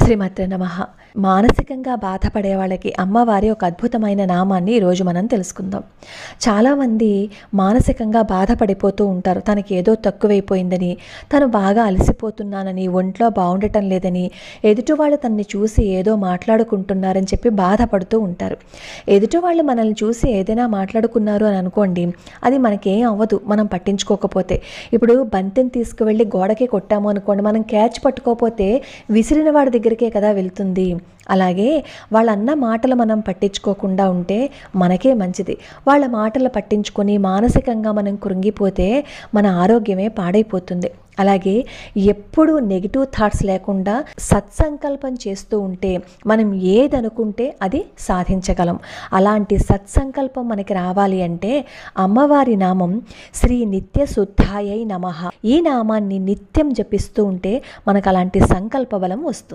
శ్రీమాత్రే నమః. మానసికంగా బాధపడే వాళ్ళకి అమ్మవారి ఒక అద్భుతమైన నామాన్ని ఈరోజు మనం తెలుసుకుందాం. చాలామంది మానసికంగా బాధపడిపోతూ ఉంటారు. తనకి ఏదో తక్కువైపోయిందని, తను బాగా అలసిపోతున్నానని, ఒంట్లో బాగుండటం లేదని, ఎదుటి వాళ్ళు తనని చూసి ఏదో మాట్లాడుకుంటున్నారని చెప్పి బాధపడుతూ ఉంటారు. ఎదుటి వాళ్ళు మనల్ని చూసి ఏదైనా మాట్లాడుకున్నారు అని అనుకోండి, అది మనకేం అవ్వదు మనం పట్టించుకోకపోతే. ఇప్పుడు బంతిని తీసుకువెళ్ళి గోడకి కొట్టాము అనుకోండి, మనం క్యాచ్ పట్టుకోకపోతే విసిరిన వాడి దగ్గరికే కదా వెళ్తుంది. అలాగే వాళ్ళన్న మాటలు మనం పట్టించుకోకుండా ఉంటే మనకే మంచిది. వాళ్ళ మాటలు పట్టించుకొని మానసికంగా మనం కృంగిపోతే మన ఆరోగ్యమే పాడైపోతుంది. అలాగే ఎప్పుడూ నెగిటివ్ థాట్స్ లేకుండా సత్సంకల్పం చేస్తూ ఉంటే మనం ఏదనుకుంటే అది సాధించగలం. అలాంటి సత్సంకల్పం మనకి రావాలి అంటే అమ్మవారి నామం శ్రీ నిత్య శుద్ధాయై నమః. ఈ నామాన్ని నిత్యం జపిస్తూ ఉంటే మనకు అలాంటి సంకల్ప బలం వస్తుంది.